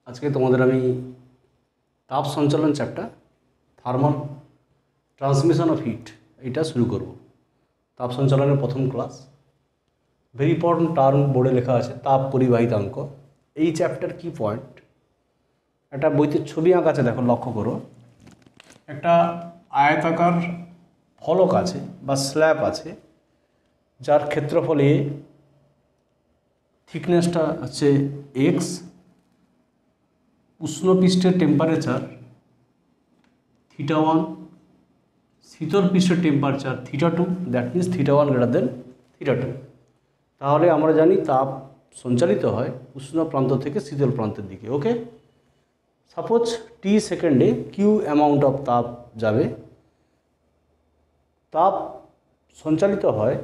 আজকে তোমাদের আমি তাপ সঞ্চালন chapter thermal transmission of heat এটা শুরু করব। তাপ সঞ্চালনের প্রথম ক্লাস, ভেরি ইম্পর্টেন্ট টার্ম বোর্ডে লেখা আছে তাপ পরিবাহিতাঙ্ক। এই চ্যাপ্টার কি পয়েন্ট, একটা বইতে ছবি আঁকা আছে, দেখো লক্ষ্য করো। একটা আয়তাকার ফলক আছে বা স্ল্যাব আছে, যার ক্ষেত্রফল এ, থিকনেসটা হচ্ছে এক্স, উষ্ণপৃষ্ঠের টেম্পারেচার θ1, শীতল পৃষ্ঠের temperature θ2, that means θ1 greater than θ2। তাহলে আমরা জানি তাপ সঞ্চালিত হয় উষ্ণ প্রান্ত থেকে শীতল প্রান্তের দিকে। ওকে, সাপোজ টি সেকেন্ডে কিউ অ্যামাউন্ট অফ তাপ যাবে। তাপ সঞ্চালিত হয়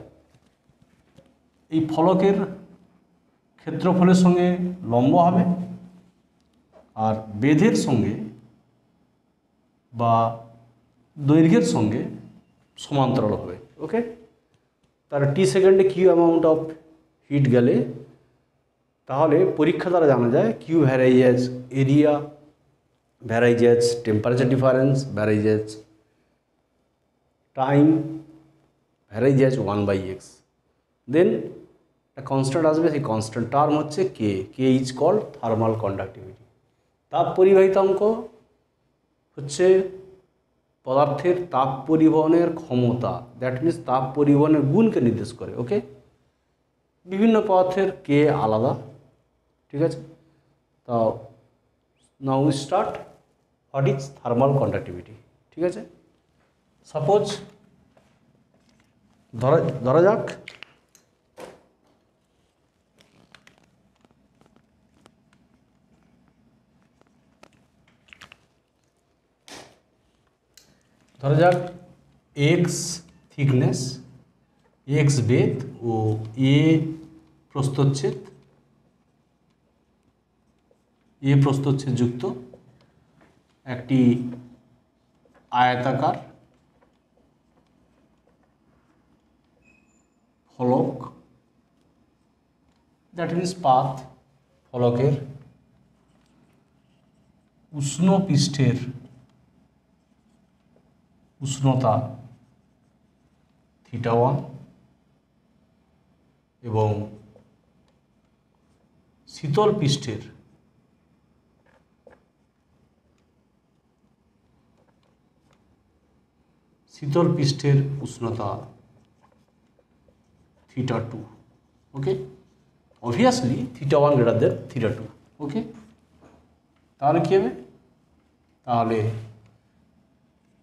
এই ফলকের ক্ষেত্রফলের সঙ্গে লম্ব হবে আর বেধের সঙ্গে বা দৈর্ঘ্যের সঙ্গে সমান্তরাল হবে। ওকে, তার টি সেকেন্ডে কিউ অ্যামাউন্ট অফ হিট গেলে তাহলে পরীক্ষা দ্বারা জানা যায় Q varies as area, varies as temperature difference, varies as time, varies as 1/x। Then একটা কনস্ট্যান্ট আসবে, সেই কনস্ট্যান্ট টার্ম হচ্ছে K. K is called thermal conductivity. তাপ পরিবাহিতাঙ্ক হচ্ছে পদার্থের তাপ পরিবহনের ক্ষমতা, দ্যাট মিনস তাপ পরিবহনের গুণকে নির্দেশ করে। ওকে, বিভিন্ন পদার্থের কে আলাদা, ঠিক আছে। তো now we start, what is thermal conductivity. ঠিক আছে, সাপোজ ধরা যাক এক্স থিকনেস, এক্স বেধ ও এ প্রস্থচ্ছেদ, যুক্ত একটি আয়তাকার ফলক, দ্যাট মিনস পাত। ফলকের উষ্ণ পৃষ্ঠের উষ্ণতা θ1 এবং শীতল পৃষ্ঠের উষ্ণতা θ2। ওকে, অবভিয়াসলি θ1 গ্রেটার দেন θ2। ওকে, তাহলে কী হবে? তাহলে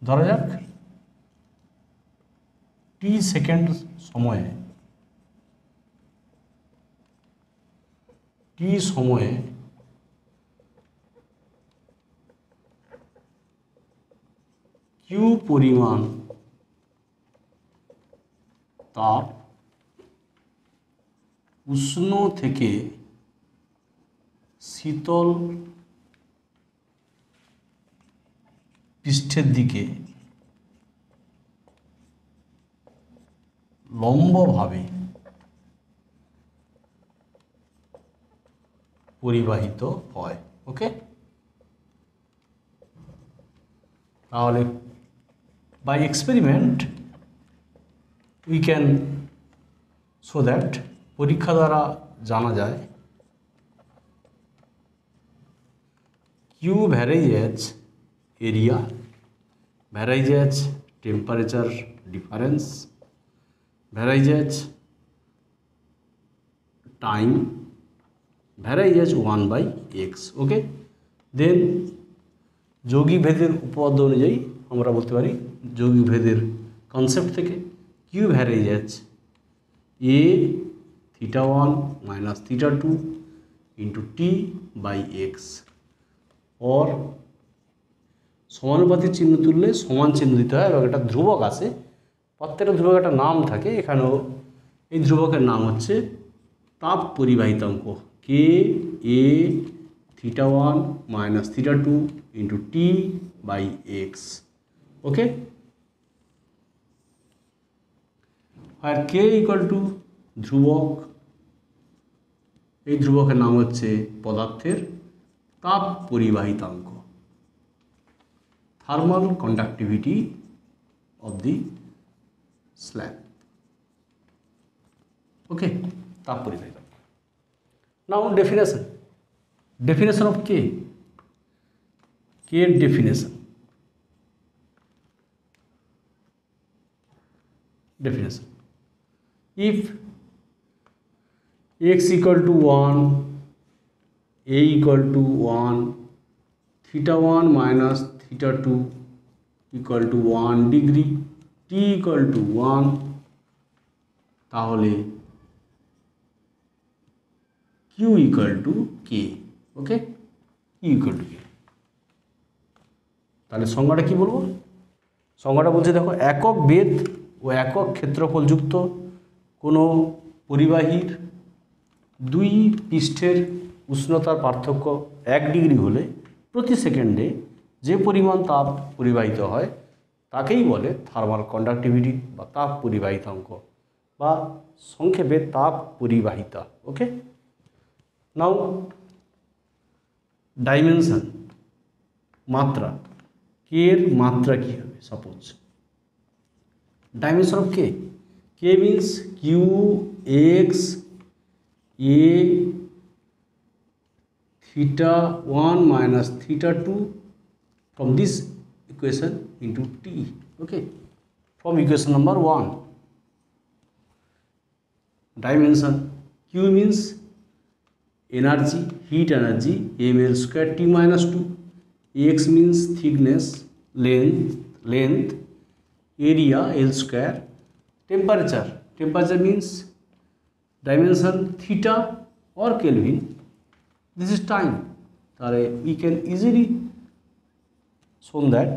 ধরা যাক টি সেকেন্ড সময়ে কিউ পরিমাণ তাপ উষ্ণ থেকে শীতল পৃষ্ঠের দিকে লম্বভাবে পরিবাহিত হয়। ওকে, তাহলে by experiment we can show that, পরীক্ষা দ্বারা জানা যায় Q varies as area, varies as temperature difference, varies as time, varies as 1/x। Okay, then যৌগিক ভেদের উপপাদ্য অনুযায়ী আমরা বলতে পারি, যৌগিক ভেদের কনসেপ্ট থেকে, Q varies as A θ1 minus θ2 into t/x। Or সমানুপাতিক চিহ্ন তুললে সমান চিহ্ন দিতে হয় এবং একটা ধ্রুবক আছে, প্রত্যেকটা ধ্রুবক একটা নাম থাকে। এখানেও এই ধ্রুবকের নাম হচ্ছে তাপ পরিবাহিতাঙ্ক, K A θ1 minus θ2 into t/x। Okay, আর কে ইকুয়াল টু ধ্রুবক, এই ধ্রুবকের নাম হচ্ছে পদার্থের তাপ পরিবাহিতাঙ্ক, thermal conductivity of the slab. Okay, তাপ পরিবাহিতাঙ্ক। নাও definition of K definition if x equal to 1, a equal to 1, theta 1 minus theta 2 equal to 1 degree, t equal to 1, তাহলে q equal to k। Okay, q equal to k। তাহলে সংজ্ঞাটা কি বলবো? সংজ্ঞাটা বলছে দেখো, একক বেধ ও একক ক্ষেত্রফলযুক্ত কোনো পরিবাহীর দুই পৃষ্ঠের উষ্ণতার পার্থক্য 1 ডিগ্রি হলে প্রতি সেকেন্ডে যে পরিমাণ তাপ পরিবাহিত হয় তাকেই বলে থার্মাল কন্ডাক্টিভিটি বা তাপ পরিবাহিতাঙ্ক, বা সংক্ষেপে তাপ পরিবাহিতা। ওকে, নাও ডাইমেনশন, মাত্রা, কে এর মাত্রা কী হবে? Suppose dimension of K, K means Q X A theta 1 minus theta 2 from this equation into t. Okay, from equation number 1. Dimension, q means energy, heat energy, ml square t minus 2. X means thickness, length, area l square. Temperature means dimension theta or Kelvin. This is time. We can easily show that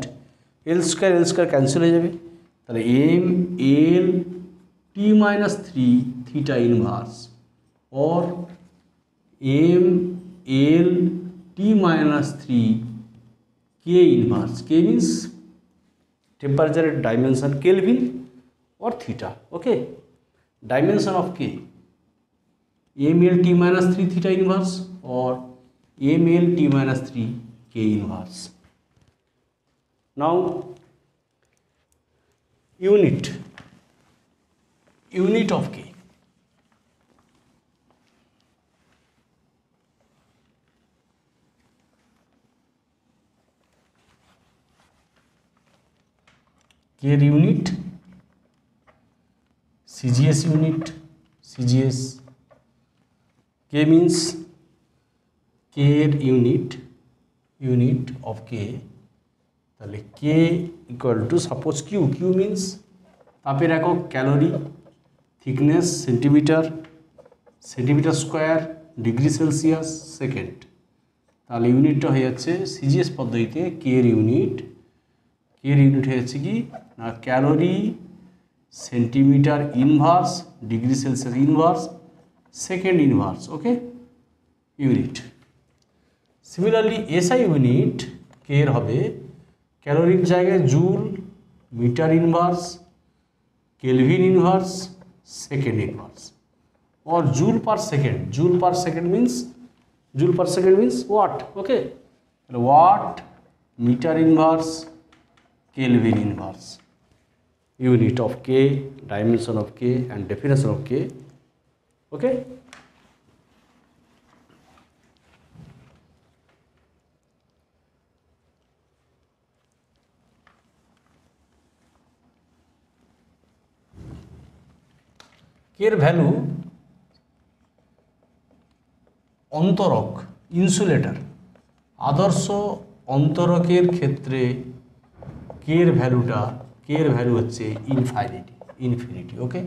L square cancel হয়ে যাবে, তাহলে m l t minus 3 theta inverse or m l t minus 3 k inverse. K means temperature dimension Kelvin or theta. Okay, dimension of K, ml t minus 3 theta inverse or ml t minus 3 k inverse. Now unit of K, K unit, CGS unit, CGS. K means K unit of K, তাহলে K equal to suppose Q means তাপের একক calorie, thickness centimetre square, degree Celsius, second. তাহলে ইউনিটটা হয়ে যাচ্ছে CGS পদ্ধতিতে K এর unit হয়ে যাচ্ছে কি না, calorie, centimetre inverse, degree Celsius inverse, second inverse. Okay, unit. Similarly SI unit K এর হবে ক্যালোরির জায়গায় joule, metre inverse, kelvin inverse, second inverse, or joule per second means watt. Okay, watt, meter inverse, Kelvin inverse. Unit of K, dimension of K and definition of K. Okay, K এর value অন্তরক, insulator, আদর্শ অন্তরকের ক্ষেত্রে কে এর value হচ্ছে infinity. ওকে,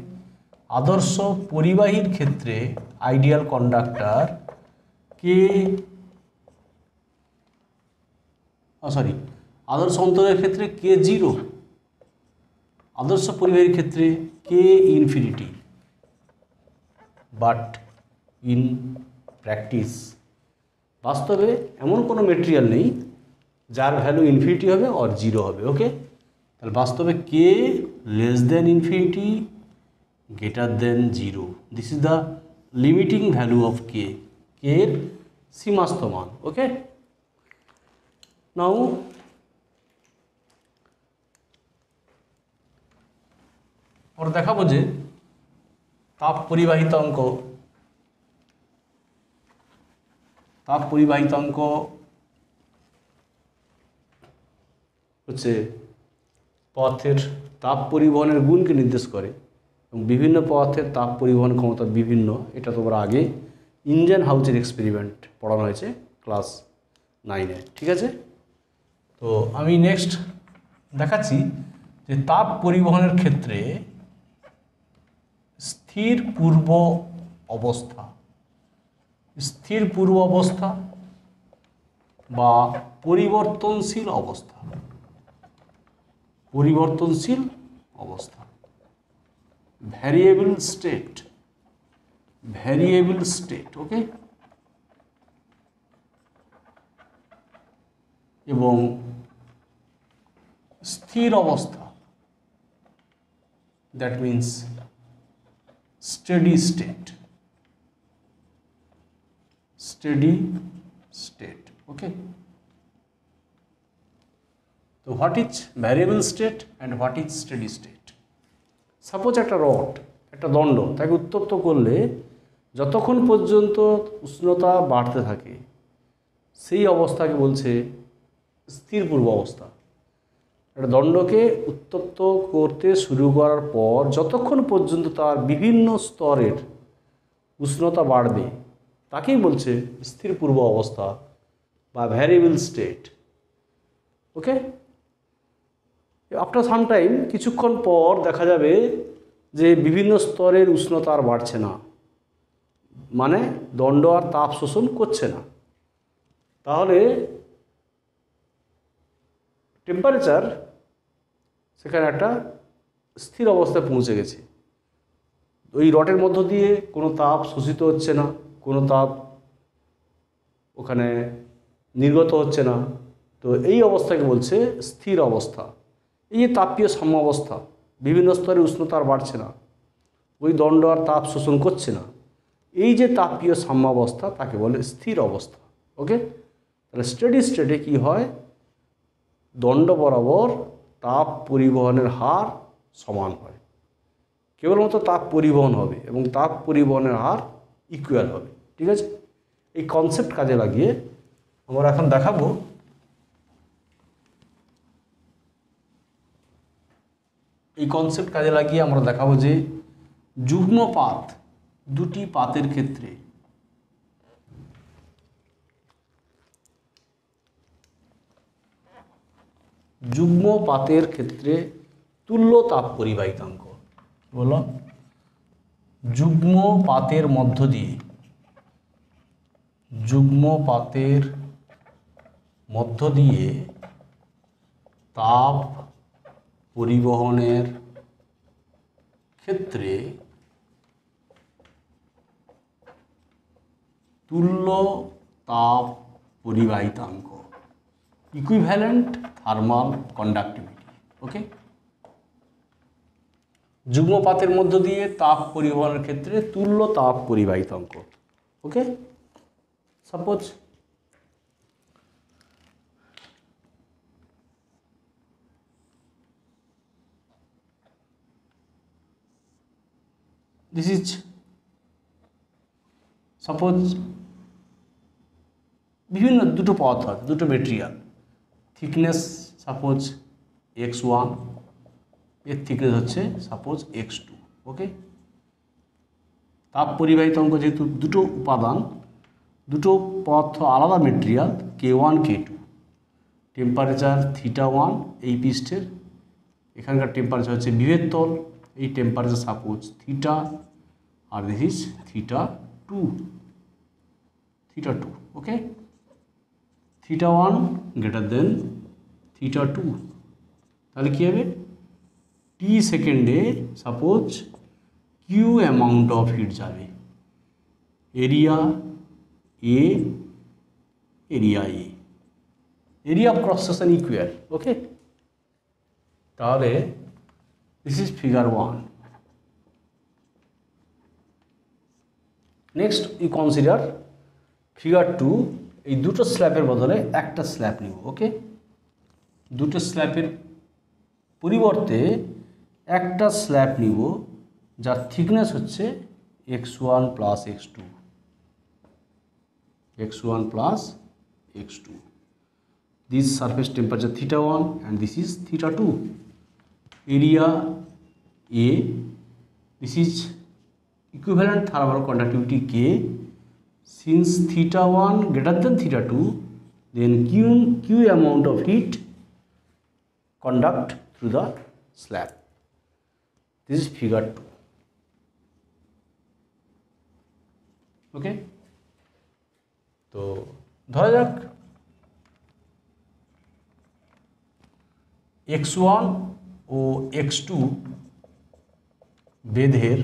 আদর্শ পরিবাহীর ক্ষেত্রে ideal conductor আদর্শ অন্তরের ক্ষেত্রে কে 0, আদর্শ পরিবাহীর ক্ষেত্রে কে ইনফিনিটি। বাট ইন প্র্যাকটিস, বাস্তবে এমন কোনো মেটেরিয়াল নেই যার ভ্যালু ইনফিনিটি হবে আর 0 হবে। ওকে, তাহলে বাস্তবে K less than infinity, greater than 0, this is the limiting value of K এর সীমাস্থ মান। ওকে, নাও আমরা দেখাবো যে তাপ পরিবাহিতাঙ্ক হচ্ছে পদার্থের তাপ পরিবহনের গুণকে নির্দেশ করে এবং বিভিন্ন পদার্থের তাপ পরিবহন ক্ষমতা বিভিন্ন। এটা তোমরা আগে ইন্ডিয়ান হাউজের এক্সপেরিমেন্ট পড়ানো হয়েছে ক্লাস 9-এ, ঠিক আছে। তো আমি নেক্সট দেখাচ্ছি যে তাপ পরিবহনের ক্ষেত্রে স্থির পূর্ব অবস্থা বা পরিবর্তনশীল অবস্থা ভ্যারিয়েবল স্টেট, ওকে, এবং স্থির অবস্থা, that means steady state, okay. So what is variable state and what is steady state? Suppose একটা রড, একটা দণ্ড, তাকে উত্তপ্ত করলে যতক্ষণ পর্যন্ত উষ্ণতা বাড়তে থাকে সেই অবস্থাকে বলছে স্থির পূর্ব অবস্থা। একটা দণ্ডকে উত্তপ্ত করতে শুরু করার পর যতক্ষণ পর্যন্ত তার বিভিন্ন স্তরের উষ্ণতা বাড়বে তাকেই বলছে স্থির পূর্ব অবস্থা বা ভ্যারিয়েবল স্টেট, ওকে। আফটার সাম টাইম, কিছুক্ষণ পর দেখা যাবে যে বিভিন্ন স্তরের উষ্ণতা আর বাড়ছে না, মানে দণ্ড আর তাপ শোষণ করছে না। তাহলে টেম্পারেচার সেখানে একটা স্থির অবস্থায় পৌঁছে গেছে। ওই রডের মধ্য দিয়ে কোনো তাপ শোষিত হচ্ছে না, কোনো তাপ ওখানে নির্গত হচ্ছে না। তো এই অবস্থাকে বলছে স্থির অবস্থা। এই যে তাপীয় সাম্যাবস্থা, বিভিন্ন স্তরে উষ্ণতা আর বাড়ছে না, ওই দণ্ড আর তাপ শোষণ করছে না, এই যে তাপীয় সাম্যাবস্থা তাকে বলে স্থির অবস্থা, ওকে। তাহলে স্টেডি স্টেটে কী হয়, দণ্ড বরাবর তাপ পরিবহনের হার সমান হয়, কেবলমাত্র তাপ পরিবহন হবে এবং তাপ পরিবহনের হার ইকুয়াল হবে, ঠিক আছে। এই কনসেপ্ট কাজে লাগিয়ে আমরা এখন দেখাবো যে যুগ্মপাত, দুটি পাতের ক্ষেত্রে তুল্য তাপ পরিবাহিতাঙ্ক, বলো, যুগ্মপাতের মধ্য দিয়ে তাপ পরিবহনের ক্ষেত্রে তুল্য তাপ পরিবাহিতাঙ্ক, ইকুইভ্যালেন্ট থার্মাল কন্ডাক্টিভিটি, ওকে। যুগ্মপাতের মধ্য দিয়ে তাপ পরিবহনের ক্ষেত্রে তুল্য তাপ পরিবাহিতাঙ্ক, okay. Suppose this is suppose বিভিন্ন দুটো পদার্থ আছে, দুটো মেটেরিয়াল, থিকনেস সাপোজ x1, এর থিকনেস হচ্ছে সাপোজ x2, ওকে। তাপ পরিবাহিতাঙ্ক যেহেতু দুটো উপাদান, দুটো পদার্থ আলাদা মেটেরিয়াল, k1 k2, টেম্পারেচার θ1 এই পৃষ্ঠের, এখানকার টেম্পারেচার হচ্ছে বিভেদ তল, এই টেম্পারেচার সাপোজ থিটা, আর this is θ2, okay. θ1 greater than θ2, তাহলে কী হবে, টি সেকেন্ডে suppose Q amount of heat যাবে, area of cross section equal, okay. তাহলে this is figure 1. Next you consider figure 2, এই দুটো স্ল্যাবের বদলে একটা স্ল্যাব নিব। ওকে, দুটো স্ল্যাবের পরিবর্তে একটা স্ল্যাব নিব যার থিকনেস হচ্ছে x1 plus x2, x1 plus x2. This surface temperature θ1 and this is θ2. Area A, this is equivalent thermal conductivity K. Since θ1 greater than θ2, then Q amount of heat conduct through the slab. This is figure 2. Okay, তো ধরা যাক x1 ও x2 বেধের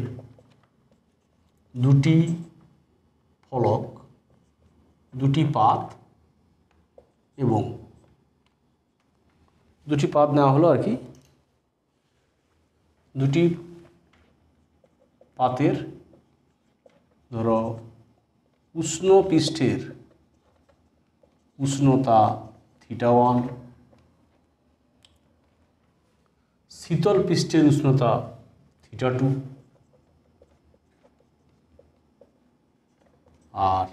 দুটি ফলক, দুটি পাত এবং দুটি পাত নেওয়া হলো আর কি, দুটি পাতের ধরো উষ্ণ পৃষ্ঠের উষ্ণতা θ1, শীতল পৃষ্ঠের উষ্ণতা θ2, আর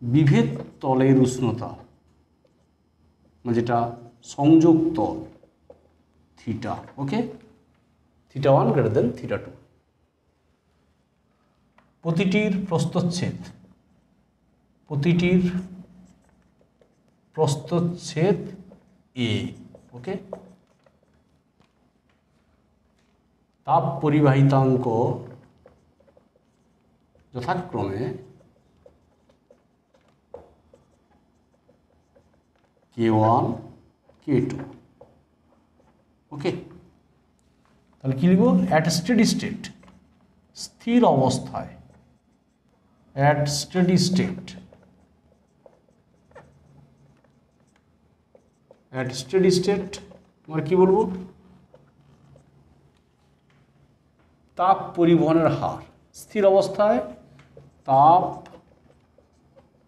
বিভেদ তলের উষ্ণতা মানে যেটা সংযোগ তল θ। ওকে, θ1 গ্রেটার দেন θ2। প্রতিটির প্রস্থচ্ছেদ A। ওকে, তাপ পরিবাহিতাঙ্ক যথাক্রমে K1 K2। ওকে, তাহলে কি লিখব? অ্যাট স্টেডি স্টেট, স্থির অবস্থায়, at steady state, at steady state আমরা কি বলবো? তাপ পরিবহনের হার। স্থির অবস্থায় তাপ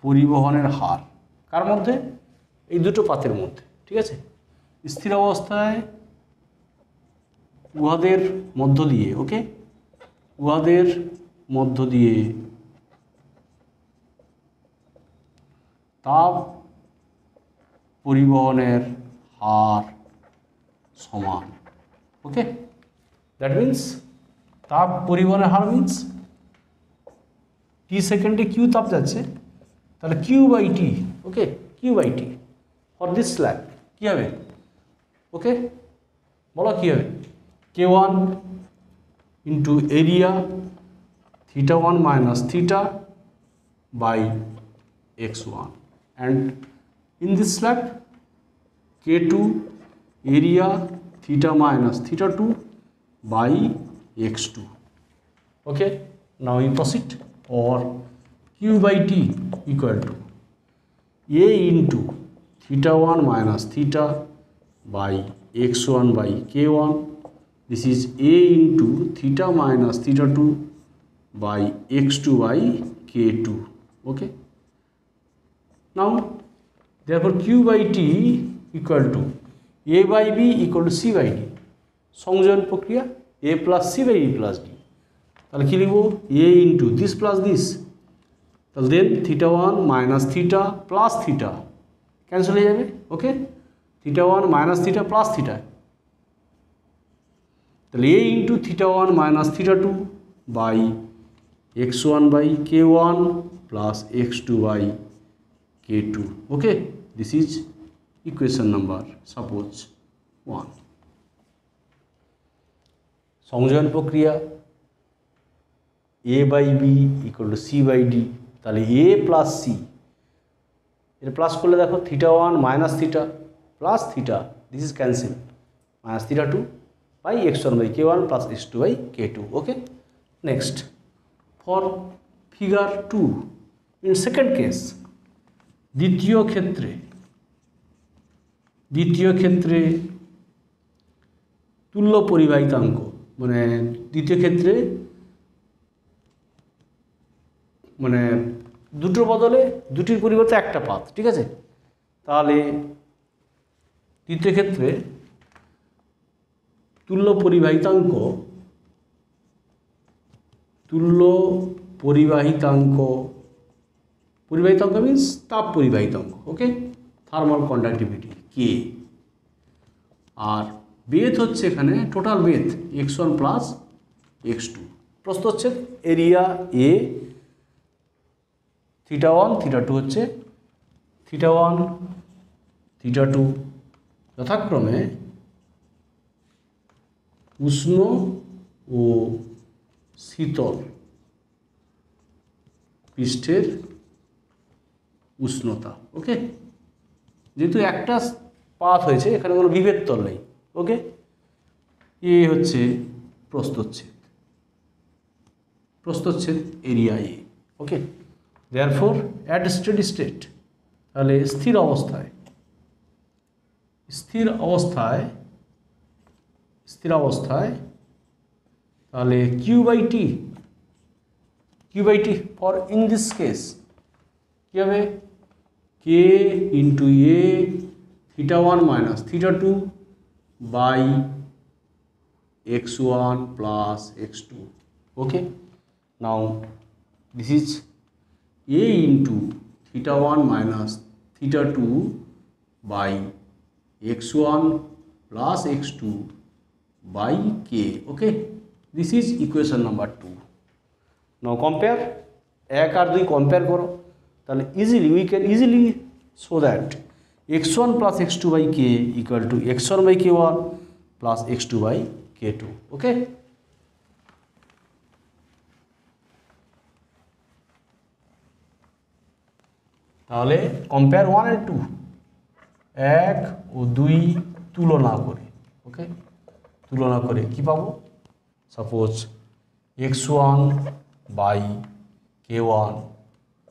পরিবহনের হার কার মধ্যে? এই দুটো পাতের মধ্যে। ঠিক আছে, স্থির অবস্থায় উহাদের মধ্য দিয়ে, ওকে, উহাদের মধ্য দিয়ে তাপ পরিবহনের হার সমান। ওকে, দ্যাট মিন্স তাপ পরিবহনের হার মিন্স টি সেকেন্ডে কিউ তাপ যাচ্ছে, তাহলে Q by T. Okay, Q by T for this slab কী হবে? ওকে, বলো কী হবে? K1 into area θ1 minus θ by x1 and in this slab K2 area θ minus θ2 by x2. Okay, now we proceed. Or Q by T equal to A into θ1 minus θ by x1 by K1. This is A into θ minus θ2 by x2 by K2. Okay, now therefore Q by T equal to A by B equal to C by D. সংযোজন প্রক্রিয়া A plus C by B plus D। তাহলে কি লিখব? A into this plus this, তাহলে দেন θ1 minus θ plus θ cancel হয়ে যাবে। ওকে, θ1 minus θ plus θ, তাহলে A into θ1 minus θ2 by x1 by K1 plus x2 by K2. Okay, this is equation number suppose 1. সংযোজন প্রক্রিয়া A by B equal to C by D, তাহলে A plus C, এটা plus করলে দেখো θ1 minus θ plus θ, this is cancel, minus θ2 by x1 by K1 plus x2 by K2. Okay, next for figure 2 in second case, দ্বিতীয় ক্ষেত্রে তুল্য পরিবাহিতাঙ্ক, মানে দ্বিতীয় ক্ষেত্রে মানে দুটোর বদলে দুটির পরিবর্তে একটা পাত, ঠিক আছে। তাহলে তৃতীয় ক্ষেত্রে তুল্য পরিবাহিতাঙ্ক পরিবাহিতাঙ্ক মিন্স তাপ পরিবাহিতাঙ্ক, ওকে, থার্মাল কন্ডাক্টিভিটি কে। আর বেধ হচ্ছে এখানে টোটাল বেধ x1 প্লাস x2। প্রশ্ন হচ্ছে এরিয়া এ θ1 θ2 হচ্ছে θ1 θ2 যথাক্রমে উষ্ণ ও শীতল পৃষ্ঠের উষ্ণতা, ওকে। যেহেতু একটা পাত হয়েছে এখানে কোনো বিভেদ তল নেই, ওকে। এ হচ্ছে প্রস্থচ্ছেদ area A, okay. Therefore at steady state, তাহলে স্থির অবস্থায় তাহলে Q by T for in this case কী হবে, K into A θ1 minus θ2 by x1 plus x2, okay. Now this is a into θ1 minus θ2 by x1 plus x2 by k, okay. This is equation number 2। Now compare, 1 আর 2 compare করো, তাহলে we can easily show that x1 plus x2 by k equal to x1 by k1 plus x2 by k2, okay. তাহলে compare 1 and 2, 1 ও 2 তুলনা করে, ওকে, তুলনা করে কি পাবো, suppose x1 by k1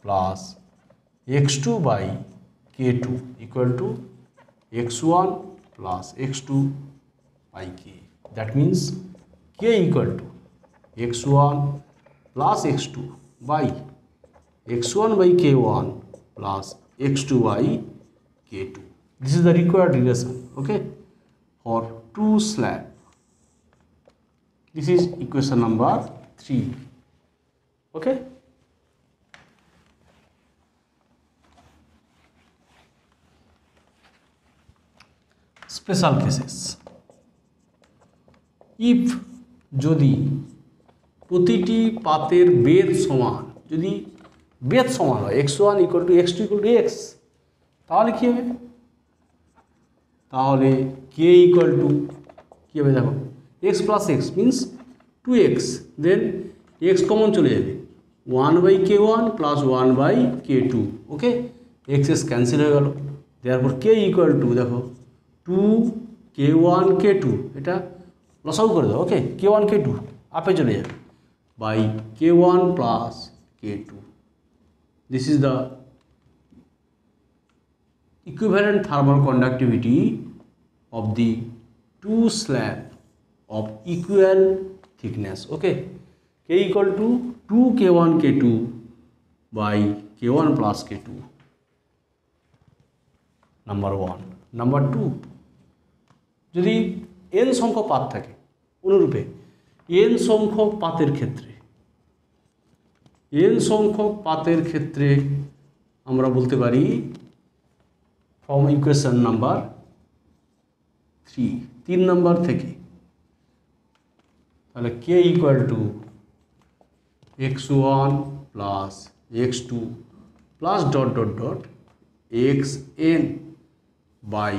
plus x2 by k2 equal to x1 plus x2 by k। That means k equal to x1 plus x2 by x1 by k1 plus x2 by k2. This is the required relation, okay, for two slab. This is equation number 3, okay. Special cases. If যদি প্রতিটি পাতের বেধ সমান, যদি বেধ সমান হয় x1 equal two x2 equal to x, তাহলে কী হবে, তাহলে k ইকুয়াল টু কী হবে দেখো, x plus X means 2x, then x common চলে যাবে 1 by k1 plus 1 by k2, okay. X cancel হয়ে গেল, দেওয়ার k ইকুয়াল টু দেখো 2 k1 k2, এটা লসাগু করে দাও, ওকে, k1 k2 আপে চলে যাবে by k1 plus k2। This is the equivalent thermal conductivity of the two slab of equal thickness, okay. K equal to 2 k1 k2 by k1 plus k2, number 1. Number 2, যদি n সংখ্যক পাত থাকে, অনুরূপে n সংখ্যক পাতের ক্ষেত্রে আমরা বলতে পারি ফ্রম ইকুয়েশন নাম্বার 3 নম্বর থেকে, তাহলে k equal to x1 plus x2 plus dot dot dot xn by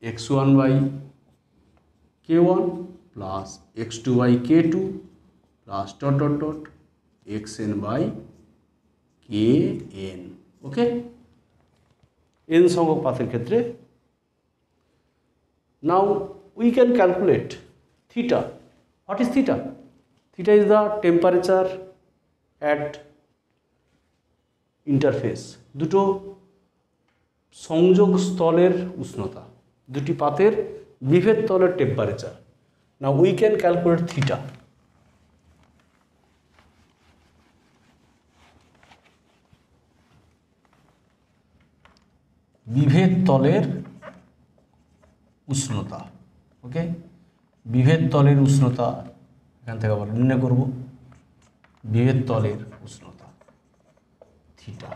x1 by k1 plus x2 by k2 plus dot dot dot xn by kn, okay. n সংখ্যক পাতের ক্ষেত্রে now we can calculate theta. What is theta? Theta is the temperature at interface, দুটো সংযোগ স্থলের উষ্ণতা, দুটি পাতের বিভেদ তলের temperature. Now we can calculate theta. বিভেদ তলের উষ্ণতা। ওকে, বিভেদ তলের উষ্ণতা এখান থেকে আবার নির্ণয় করব। বিভেদ তলের উষ্ণতা থিটা।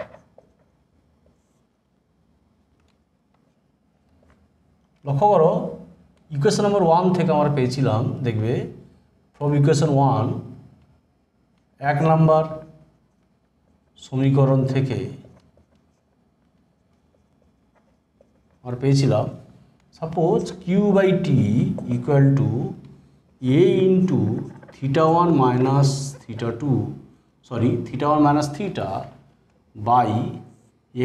লক্ষ্য করো ইকুয়েশন নাম্বার 1 থেকে আমরা পেয়েছিলাম, দেখবে ফ্রম ইকুয়েশন 1 1 নাম্বার সমীকরণ থেকে আমরা পেয়েছিলাম suppose Q/T equal to A into θ1 minus θ2 sorry θ1 minus theta by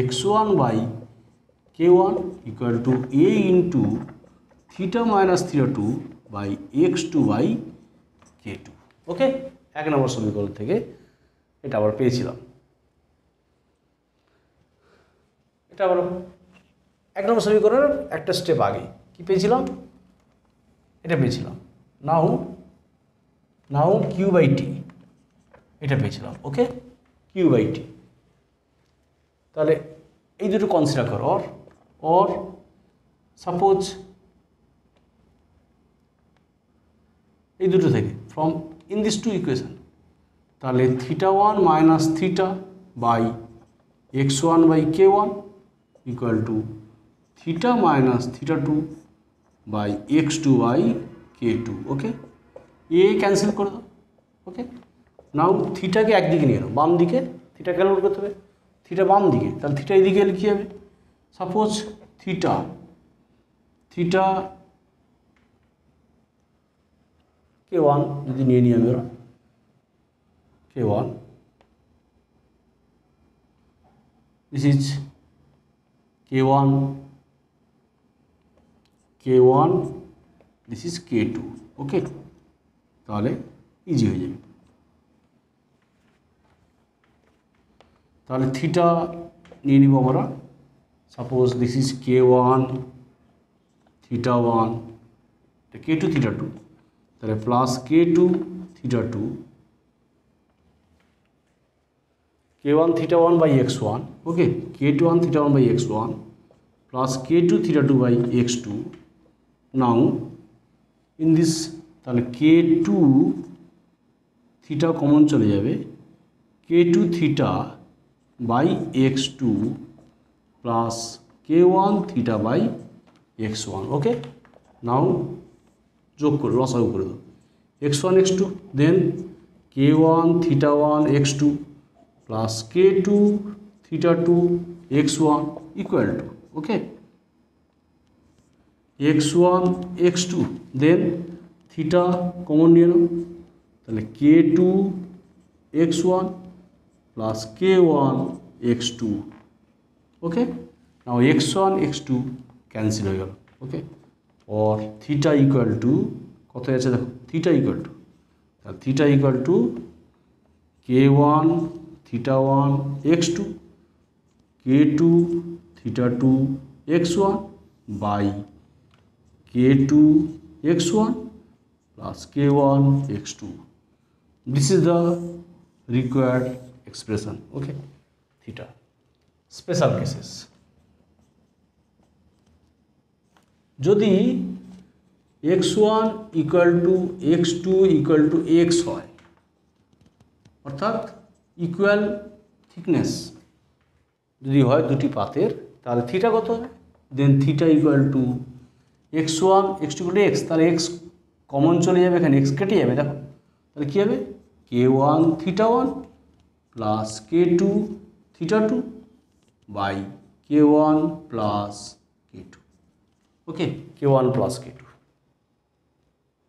x1 by k1 equal to A into θ minus θ2 by x2 by k2। Okay, 1 number সমীকরণ থেকে এটা আবার পেয়েছিলাম। এটা আবার 1 নম্বর সমীকরণের একটা স্টেপ আগে কি পেয়েছিলাম, এটা পেয়েছিলাম। নাও Q/T এটা পেয়েছিলাম। ওকে, Q/T। তাহলে এই দুটো কনসিডার করো। অর সাপোজ এই দুটো থেকে from in this two equation, তাহলে θ1 minus theta by x1 by k1 equal to θ minus θ2 by x2 by k2। Okay, A cancel করে দাও। ওকে, নাও থিটাকে একদিকে নিয়ে নাও, বাম দিকে থিটা ক্যালকুলেট করতে হবে। থিটা বাম দিকে, তাহলে থিটা এইদিকে এলে কী হবে, সাপোজ থিটা k1 যদি নিয়ে নিই আমরা k1, this is k1, this is k2। Okay, তাহলে ইজি হয়ে যাবে। তাহলে থিটা নিয়ে নিব আমরা, suppose this is k1 θ1 k2 θ2, তাহলে plus k2 θ2 k1 θ1 by x1। Okay, k1 θ1 by x1 plus k2 θ2 by x2। Now in this, তাহলে k2 theta common চলে যাবে, k2 theta by x2 plus k1 theta by x1। Okay, now যোগ করে লসাগু করে দাও, x1 x2 then k1 θ1 x2 plus k2 θ2 x1 equal to, okay, x1 x2 then theta common নিয়ে নাও, তাহলে k2 x1 plus k1 x2। Okay, নাও x1 x2 cancel হয়ে গেল। ওকে, और थीटा इक्वल टू कत আছে দেখো, थीटा इक्वल टू তাহলে theta equal to k1 θ1 x2 k2 θ2 x1 by k2 x1 plus k1 x2। This is the required expression. Okay, theta. Special cases. যদি x1 equal two x2 equal to x হয়, অর্থাৎ equal thickness যদি হয় দুটি পাতের, তাহলে theta কত হবে, then theta equal to x1 x2 equal to x, তাহলে x কমন চলে যাবে, এখানে x কেটে যাবে, দেখো তাহলে কী হবে k1 θ1 plus k2 θ2 by k1 plus k2। okay, k1 plus k2।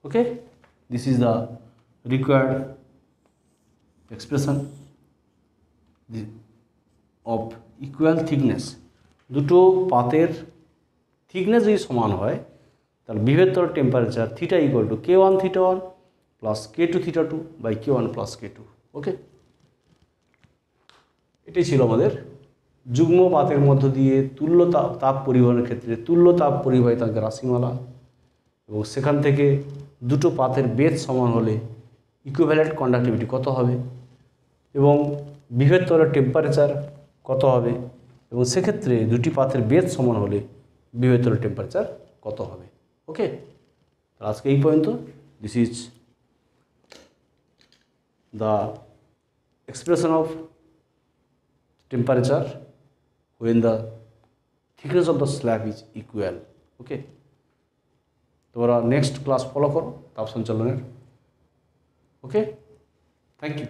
okay, this is the required expression of equal thickness। দুটো পাতের থিকনেস যদি সমান হয় তাহলে বিভেদতর temperature theta equal to k1 θ1 plus k2 θ2 by k1 plus k2। Okay, এটাই ছিল আমাদের যুগ্ম পাতের মধ্য দিয়ে তুল্য তাপ পরিবহনের ক্ষেত্রে তুল্য তাপ পরিবাহিতাঙ্ক রাশিমালা, এবং সেখান থেকে দুটো পাতের বেধ সমান হলে ইকুইভ্যালেন্ট কন্ডাক্টিভিটি কত হবে, এবং বিভেদ তলের টেম্পারেচার কত হবে, এবং সেক্ষেত্রে দুটি পাতের বেধ সমান হলে বিভেদতলের টেম্পারেচার কত হবে। ওকে, তাহলে আজকে এই পর্যন্ত। This is the expression of temperature when the thickness of the slab is equal। ওকে, তোমরা নেক্সট ক্লাস ফলো করো তাপ সঞ্চালনের। ওকে, থ্যাংক ইউ।